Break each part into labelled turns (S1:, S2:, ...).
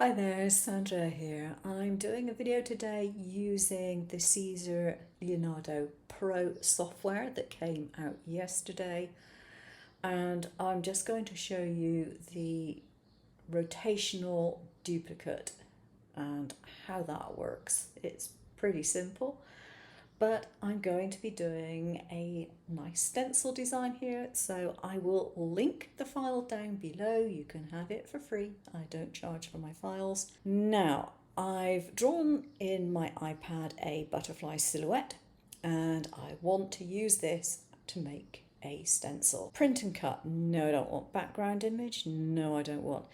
S1: Hi there, Sandra here. I'm doing a video today using the Siser Leonardo Pro software that came out yesterday, and I'm just going to show you the rotational duplicate and how that works. It's pretty simple, but I'm going to be doing a nice stencil design here, so I will link the file down below. You can have it for free. I don't charge for my files. Now, I've drawn in my iPad a butterfly silhouette, and I want to use this to make a stencil. Print and cut. No, I don't want background image. No, I don't want.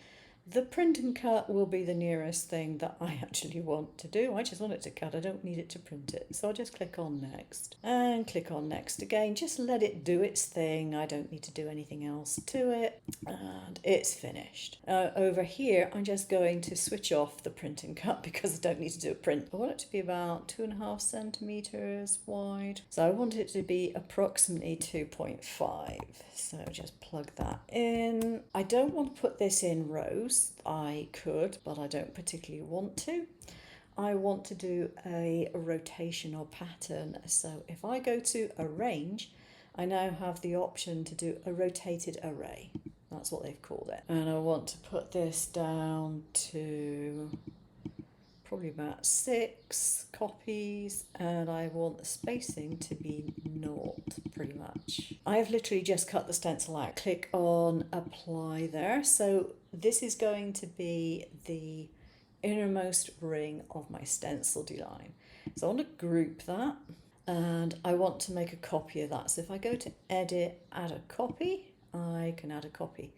S1: The print and cut will be the nearest thing that I actually want to do. I just want it to cut, I don't need it to print it. So I'll just click on next and click on next again. Just let it do its thing. I don't need to do anything else to it, and it's finished. Over here, I'm just going to switch off the print and cut because I don't need to do a print. I want it to be about 2.5 centimeters wide. So I want it to be approximately 2.5. So just plug that in. I don't want to put this in rows. I could, but I don't particularly want to. I want to do a rotational pattern. So if I go to arrange, I now have the option to do a rotated array. That's what they've called it. And I want to put this down to probably about 6 copies, and I want the spacing to be 0 pretty much. I've literally just cut the stencil out. Click on apply there. So this is going to be the innermost ring of my stencil design. So I want to group that, and I want to make a copy of that. So if I go to edit, add a copy, I can add a copy.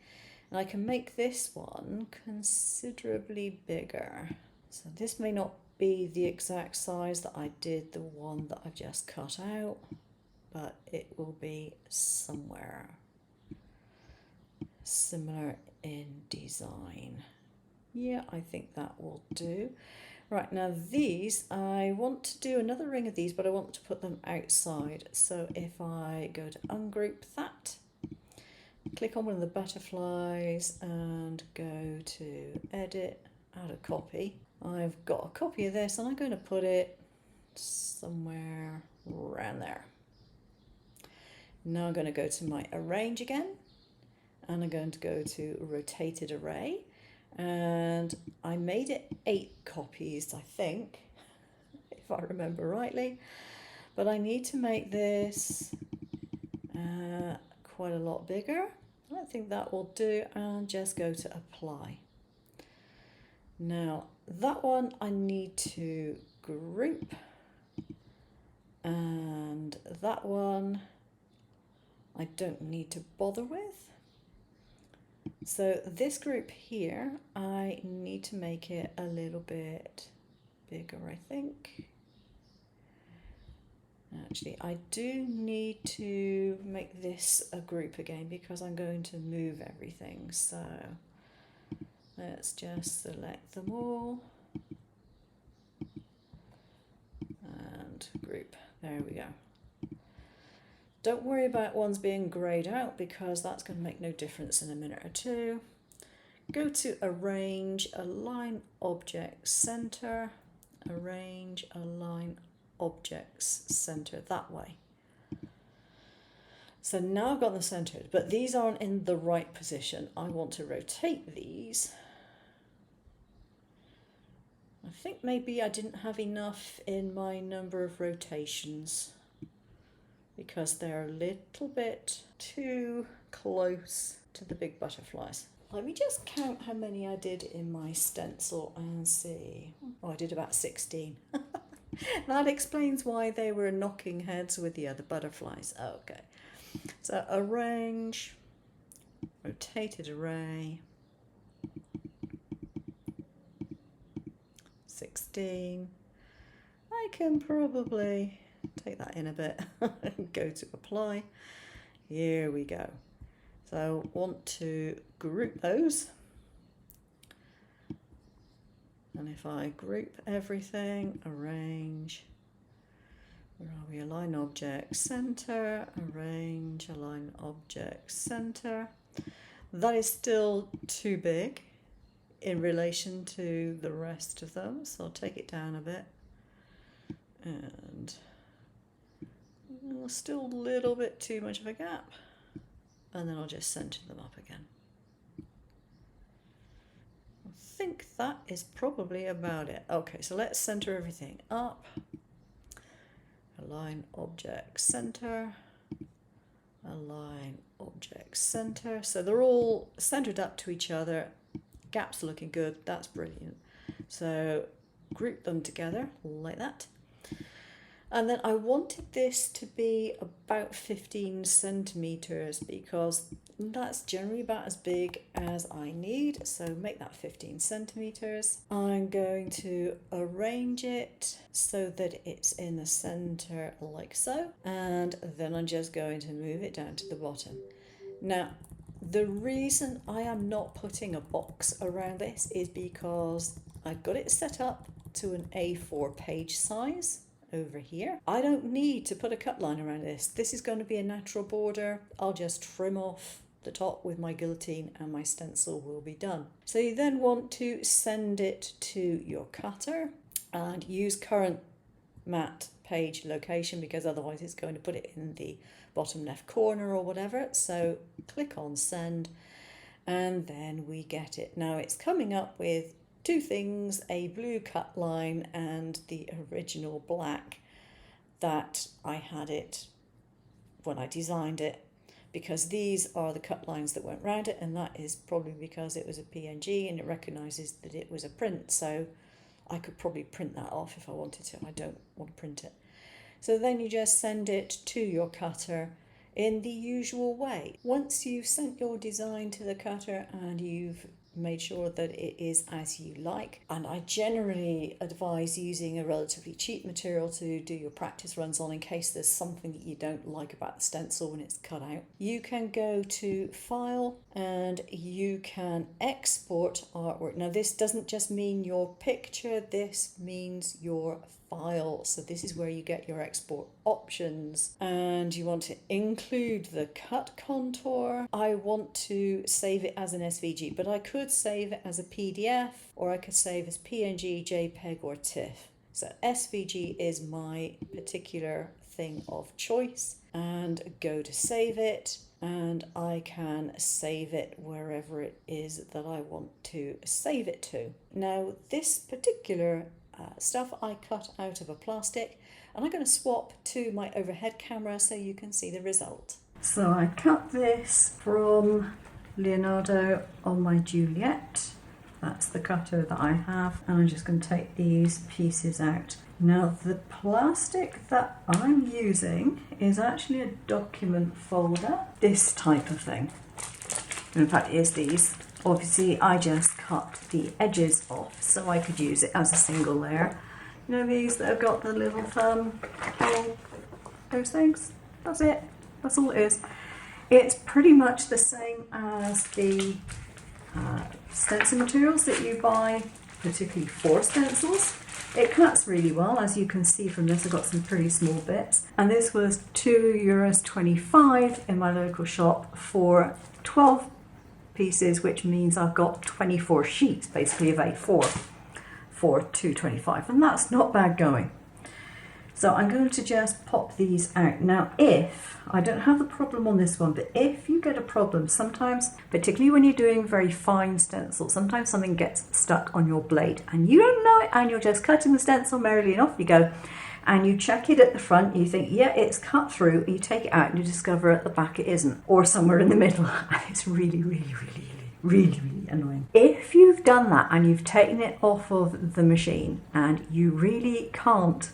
S1: And I can make this one considerably bigger. So this may not be the exact size that I did the one that I've just cut out, but it will be somewhere similar in design. Yeah, I think that will do. Right, now these, I want to do another ring of these, but I want to put them outside. So if I go to ungroup that, click on one of the butterflies and go to edit, add a copy. I've got a copy of this and I'm going to put it somewhere around there. Now I'm going to go to my arrange again, and I'm going to go to rotated array, and I made it 8 copies, I think, if I remember rightly, but I need to make this quite a lot bigger. I think that will do, and just go to apply. Now that one I need to group, and that one I don't need to bother with. So this group here, I need to make it a little bit bigger, I think. Actually, I do need to make this a group again because I'm going to move everything. So let's just select them all and group. There we go. Don't worry about ones being greyed out because that's going to make no difference in a minute or two. Go to arrange, align objects center, arrange, align objects center that way. So now I've got them centered, but these aren't in the right position. I want to rotate these. I think maybe I didn't have enough in my number of rotations because they're a little bit too close to the big butterflies. Let me just count how many I did in my stencil and see. Oh, I did about 16. That explains why they were knocking heads with the other butterflies. Okay, so arrange, rotated array, 16. I can probably take that in a bit and go to apply. Here we go. So I want to group those, and if I group everything, arrange, where are we, align object center, arrange, align object center, that is still too big. in relation to the rest of them. So I'll take it down a bit, and still a little bit too much of a gap, and then I'll just center them up again. I think that is probably about it. Okay, so let's center everything up. Align object center, align object center. So they're all centered up to each other. Gaps are looking good. That's brilliant. So group them together like that. And then I wanted this to be about 15 centimeters because that's generally about as big as I need. So make that 15 centimeters. I'm going to arrange it so that it's in the center like so. And then I'm just going to move it down to the bottom. Now, the reason I am not putting a box around this is because I got it set up to an A4 page size over here. I don't need to put a cut line around this. This is going to be a natural border. I'll just trim off the top with my guillotine and my stencil will be done. So you then want to send it to your cutter and use current matte page location because otherwise it's going to put it in the bottom left corner or whatever. So click on send and then we get it. Now it's coming up with two things, a blue cut line and the original black that I had it when I designed it, because these are the cut lines that went round it, and that is probably because it was a PNG and it recognises that it was a print, so I could probably print that off if I wanted to. I don't want to print it. So then you just send it to your cutter in the usual way. Once you've sent your design to the cutter and you've made sure that it is as you like, and I generally advise using a relatively cheap material to do your practice runs on in case there's something that you don't like about the stencil when it's cut out. You can go to file and you can export artwork. Now this doesn't just mean your picture, this means your file. So this is where you get your export options, and you want to include the cut contour. I want to save it as an SVG, but I could save it as a PDF or I could save as PNG, JPEG or TIFF. So SVG is my particular thing of choice, and go to save it, and I can save it wherever it is that I want to save it to. Now this particular stuff I cut out of a plastic, and I'm going to swap to my overhead camera so you can see the result. So I cut this from Leonardo on my Juliet. That's the cutter that I have, and I'm just going to take these pieces out. Now the plastic that I'm using is actually a document folder, this type of thing. In fact it is these. Obviously I just cut the edges off so I could use it as a single layer. You know these that have got the little thumb hole, those things? That's it, that's all it is. It's pretty much the same as the stencil materials that you buy, particularly for stencils. It cuts really well, as you can see from this. I've got some pretty small bits, and this was €2.25 in my local shop for 12 pieces, which means I've got 24 sheets basically of A4 for $2.25, and that's not bad going. So I'm going to just pop these out. Now if, I don't have the problem on this one, but if you get a problem sometimes, particularly when you're doing very fine stencils, sometimes something gets stuck on your blade and you don't know it, and you're just cutting the stencil merrily and off you go, and you check it at the front and you think, yeah, it's cut through, and you take it out and you discover at the back it isn't, or somewhere in the middle, and it's really annoying. If you've done that and you've taken it off of the machine and you really can't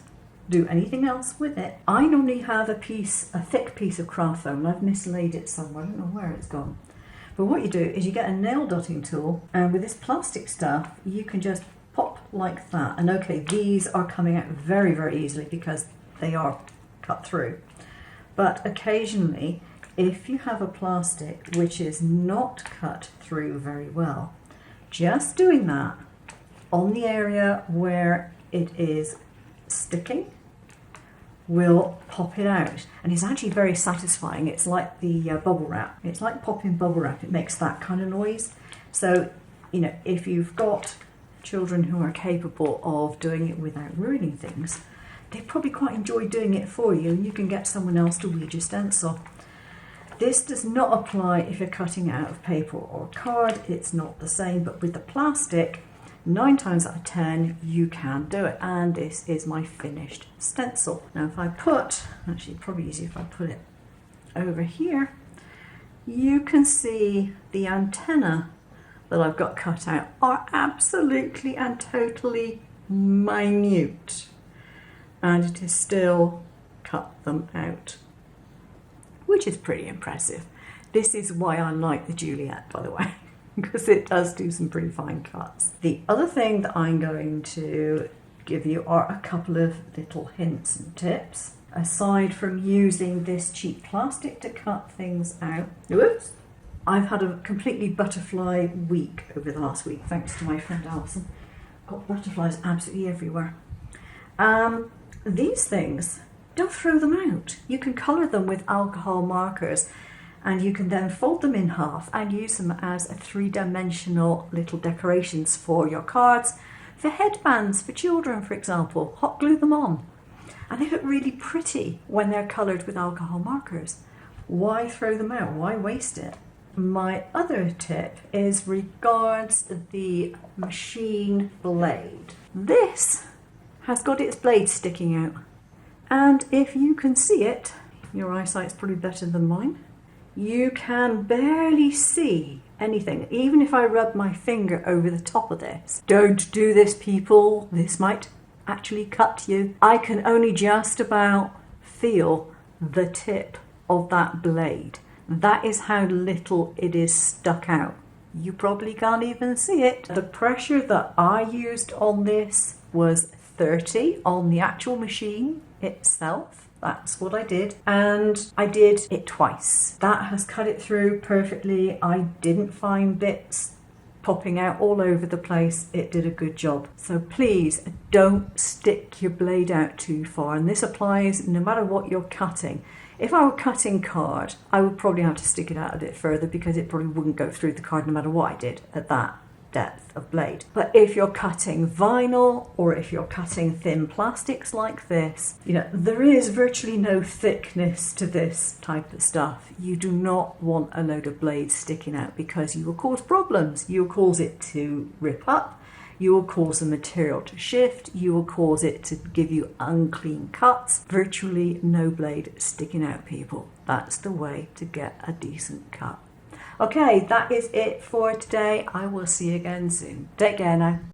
S1: do anything else with it, I normally have a thick piece of craft foam, and I've mislaid it somewhere, I don't know where it's gone. But what you do is you get a nail dotting tool, and with this plastic stuff you can just pop like that, and okay, these are coming out very, very easily because they are cut through. But occasionally, if you have a plastic which is not cut through very well, just doing that on the area where it is sticking will pop it out, and it's actually very satisfying. It's like the bubble wrap. It's like popping bubble wrap. It makes that kind of noise. So you know, if you've got children who are capable of doing it without ruining things, they probably quite enjoy doing it for you, and you can get someone else to weed your stencil. This does not apply if you're cutting out of paper or card. It's not the same, but with the plastic, 9 times out of 10 you can do it. And this is my finished stencil. Now if I put, actually probably easier if I put it over here, you can see the antenna that I've got cut out are absolutely and totally minute, and it is still cut them out, which is pretty impressive. This is why I like the Juliet, by the way, because it does do some pretty fine cuts. The other thing that I'm going to give you are a couple of little hints and tips. Aside from using this cheap plastic to cut things out, whoops, I've had a completely butterfly week over the last week, thanks to my friend Alison. Got butterflies absolutely everywhere. These things, don't throw them out. You can colour them with alcohol markers, and you can then fold them in half and use them as a 3-dimensional little decorations for your cards, for headbands for children, for example. Hot glue them on. And they look really pretty when they're coloured with alcohol markers. Why throw them out? Why waste it? My other tip is regards the machine blade. This has got its blade sticking out. And if you can see it, your eyesight's probably better than mine, you can barely see anything. Even if I rub my finger over the top of this. Don't do this, people. This might actually cut you. I can only just about feel the tip of that blade. That is how little it is stuck out. You probably can't even see it. The pressure that I used on this was 30 on the actual machine itself. That's what I did, and I did it twice. That has cut it through perfectly. I didn't find bits popping out all over the place. It did a good job. So please don't stick your blade out too far, and this applies no matter what you're cutting. If I were cutting card, I would probably have to stick it out a bit further because it probably wouldn't go through the card no matter what I did at that depth of blade. But if you're cutting vinyl, or if you're cutting thin plastics like this, you know, there is virtually no thickness to this type of stuff. You do not want a load of blades sticking out because you will cause problems. You will cause it to rip up, you will cause the material to shift, you will cause it to give you unclean cuts. Virtually no blade sticking out, people. That's the way to get a decent cut. Okay, that is it for today. I will see you again soon. Take care now.